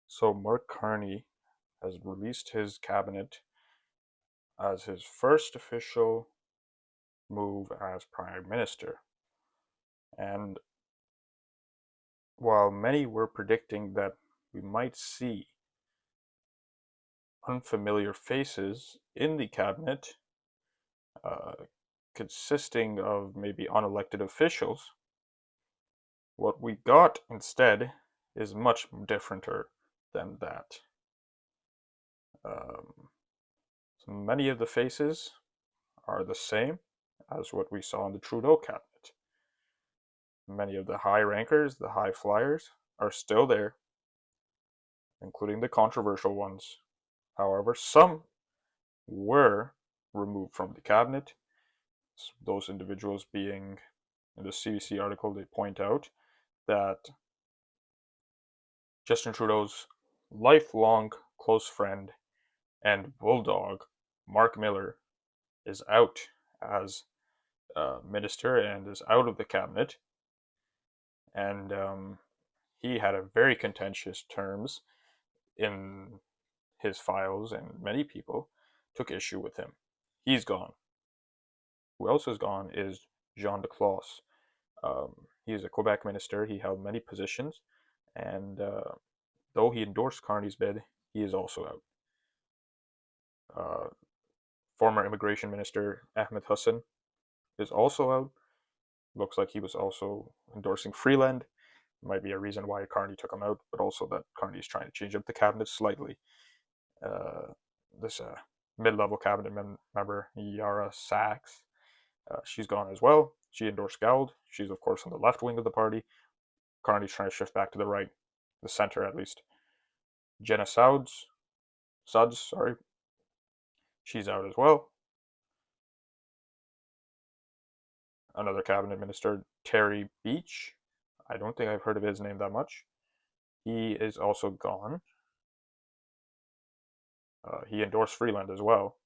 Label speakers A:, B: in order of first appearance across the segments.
A: So Mark Carney has released his cabinet as his first official move as Prime Minister. And while many were predicting that we might see unfamiliar faces in the cabinet, uh, consisting of maybe unelected officials, what we got instead is much differenter than that. Um, so many of the faces are the same as what we saw in the Trudeau Cabinet. Many of the high rankers, the high flyers, are still there, including the controversial ones. However, some were removed from the cabinet. Those individuals being, in the CBC article, they point out that Justin Trudeau's lifelong close friend and bulldog, Mark Miller, is out as minister and is out of the cabinet. And he had a very contentious terms in his files, and many people took issue with him. He's gone. Who else is gone is Jean de Clos. He is a Quebec minister. He held many positions, and though he endorsed Carney's bid, he is also out. Uh, Former immigration minister Ahmed Hussein is also out. Looks like he was also endorsing Freeland. Might be a reason why Carney took him out, but also that Carney is trying to change up the cabinet slightly. This mid-level cabinet member, Yara Sachs, she's gone as well. She endorsed Geld. She's, of course, on the left wing of the party. Carney's trying to shift back to the right, the center at least. Jenna Suds, sorry, she's out as well. Another cabinet minister, Terry Beach. I don't think I've heard of his name that much. He is also gone. He endorsed Freeland as well.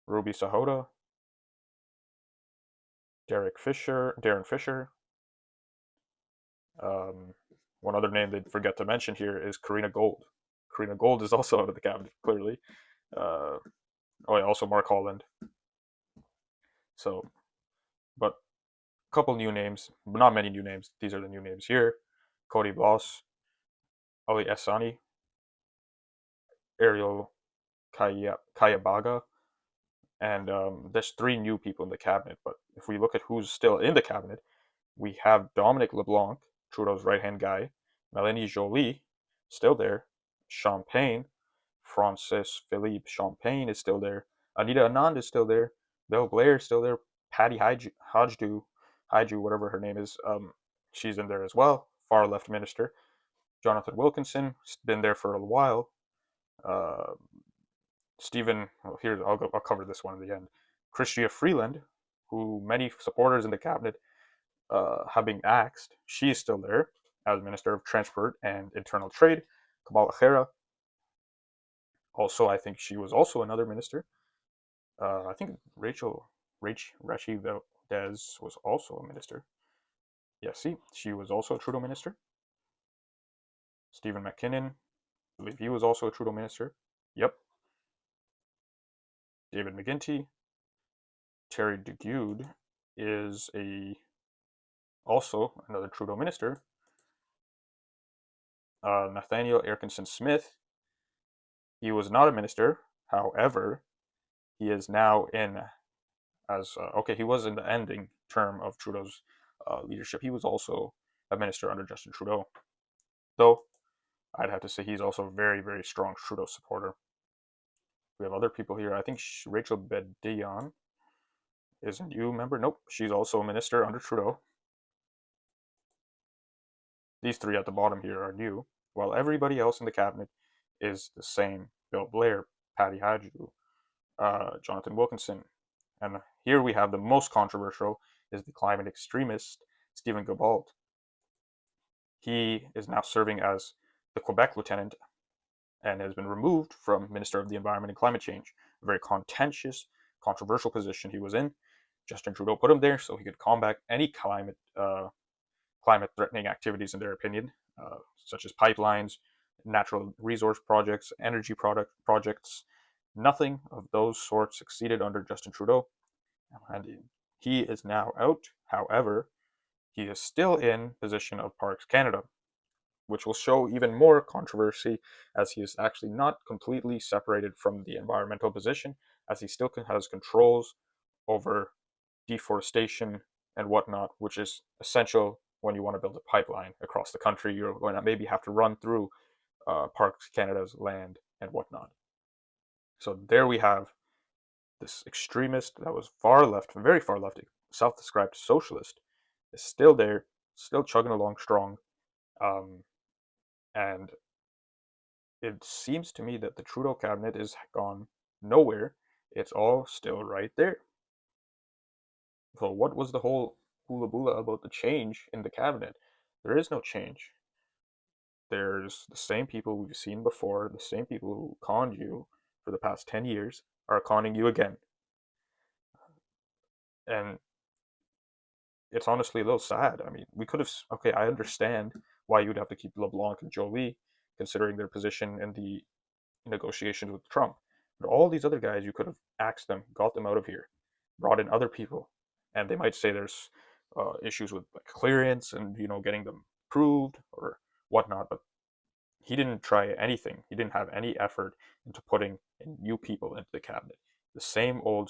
A: Ruby Sahota, Darren Fisher. Um, One other name they'd forget to mention here is Karina Gold. Karina Gold is also out of the cabinet, clearly. Oh yeah, also Mark Holland. So, but a couple new names, but not many new names. These are the new names here: Cody Bloss, Ali Essani, Ariel Kayabaga, and there's three new people in the cabinet. But if we look at who's still in the cabinet, we have Dominic LeBlanc, Trudeau's right-hand guy, Melanie Joly, still there, Champagne, Francis Philippe Champagne is still there, Anita Anand is still there, Bill Blair is still there, Patty Hajdu, whatever her name is, she's in there as well, far left minister. Jonathan Wilkinson has been there for a while. Uh, Stephen, well, here I'll cover this one at the end. Chrystia Freeland, who many supporters in the cabinet have been axed. She is still there as Minister of Transport and Internal Trade. Kamala Khera, also, I think she was also another minister. I think Rachi Valdez was also a minister. Yeah, see, she was also a Trudeau minister. Stephen McKinnon, I believe he was also a Trudeau minister. Yep. David McGuinty. Terry Duguid is also another Trudeau minister. Nathaniel Erkinson Smith, he was not a minister. However, he is now in as okay. He was in the ending term of Trudeau's leadership. He was also a minister under Justin Trudeau, though I'd have to say he's also a very, very strong Trudeau supporter. We have other people here. I think Rachel Bedion is a new member. Nope, she's also a minister under Trudeau. These three at the bottom here are new, while everybody else in the cabinet is the same. Bill Blair, Patty Hajdu, Jonathan Wilkinson. And here we have the most controversial is the climate extremist, Stephen Guilbeault. He is now serving as the Quebec lieutenant and has been removed from Minister of the Environment and Climate Change. A very contentious, controversial position he was in. Justin Trudeau put him there so he could combat any climate threatening activities, in their opinion. such as pipelines, natural resource projects, energy product projects. Nothing of those sorts succeeded under Justin Trudeau, and he is now out. However, he is still in position of Parks Canada, which will show even more controversy as he is actually not completely separated from the environmental position, as he still has controls over deforestation and whatnot, which is essential when you want to build a pipeline across the country. You're going to maybe have to run through Parks Canada's land and whatnot. So there we have this extremist that was far left, very far left, self-described socialist, is still there, still chugging along strong. Um, and it seems to me that the Trudeau cabinet is gone nowhere. It's all still right there. So what was the whole hula bula about the change in the cabinet? There is no change. There's the same people we've seen before, the same people who conned you for the past 10 years are conning you again. And it's honestly a little sad. I mean, we could have, okay, I understand why you'd have to keep LeBlanc and Jolie, considering their position in the negotiations with Trump. But all these other guys, you could have axed them, got them out of here, brought in other people, and they might say there's issues with like, clearance and getting them approved or whatnot. But he didn't try anything. He didn't have any effort into putting in new people into the cabinet. The same old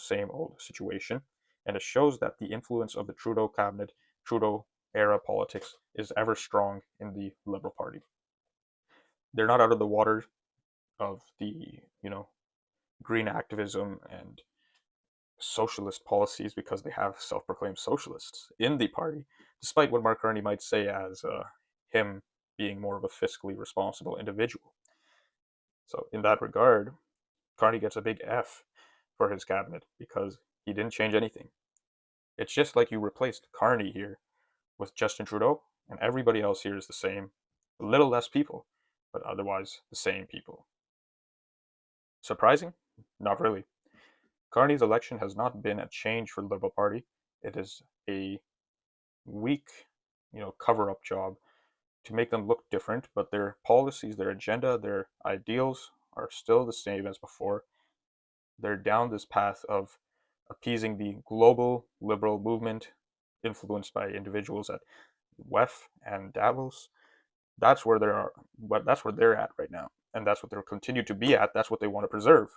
A: situation, and it shows that the influence of the Trudeau cabinet, Trudeau era politics, is ever strong in the Liberal Party. They're not out of the water of the green activism and socialist policies because they have self-proclaimed socialists in the party, despite what Mark Carney might say as him being more of a fiscally responsible individual. So in that regard, Carney gets a big F for his cabinet because he didn't change anything. It's just like you replaced Carney here with Justin Trudeau, and everybody else here is the same. A little less people, but otherwise the same people. Surprising? Not really. Carney's election has not been a change for the Liberal Party. It is a weak, cover-up job to make them look different, but their policies, their agenda, their ideals are still the same as before. They're down this path of appeasing the global liberal movement influenced by individuals at WEF and Davos. That's where they are. But that's where they're at right now, and that's what they'll continue to be at. That's what they want to preserve.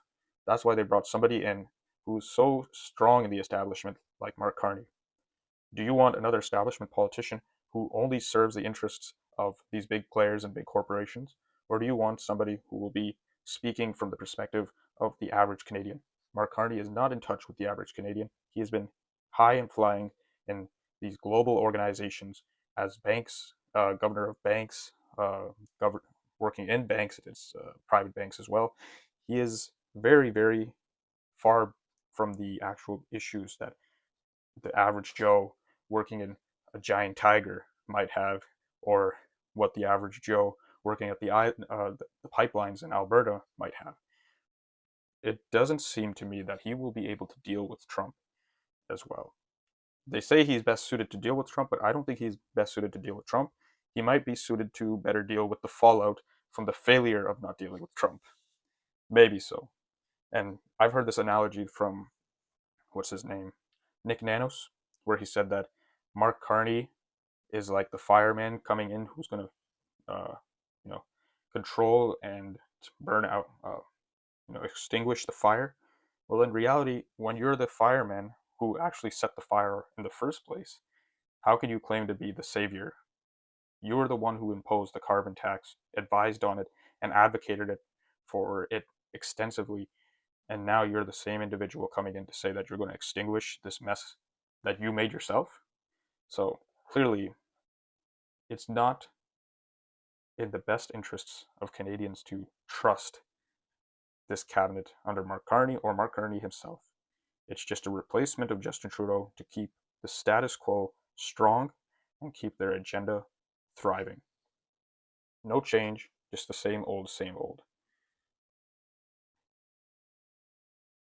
A: That's why they brought somebody in who's so strong in the establishment, like Mark Carney. Do you want another establishment politician who only serves the interests of these big players and big corporations, or do you want somebody who will be speaking from the perspective of the average Canadian? Mark Carney is not in touch with the average Canadian. He has been high and flying in these global organizations as banks, governor of banks, working in banks, it's private banks as well. He is very, very far from the actual issues that the average Joe working in a giant tiger might have, or what the average Joe working at the pipelines in Alberta might have. It doesn't seem to me that he will be able to deal with Trump as well. They say he's best suited to deal with Trump, but I don't think he's best suited to deal with Trump. He might be suited to better deal with the fallout from the failure of not dealing with Trump. Maybe so. And I've heard this analogy from, what's his name? Nick Nanos, where he said that Mark Carney is like the fireman coming in who's going to, you know, control and burn out, extinguish the fire. Well, in reality, when you're the fireman who actually set the fire in the first place, how can you claim to be the savior? You were the one who imposed the carbon tax, advised on it, and advocated it for it extensively. And now you're the same individual coming in to say that you're going to extinguish this mess that you made yourself. So clearly, it's not in the best interests of Canadians to trust this cabinet under Mark Carney or Mark Carney himself. It's just a replacement of Justin Trudeau to keep the status quo strong and keep their agenda thriving. No change, just the same old, same old.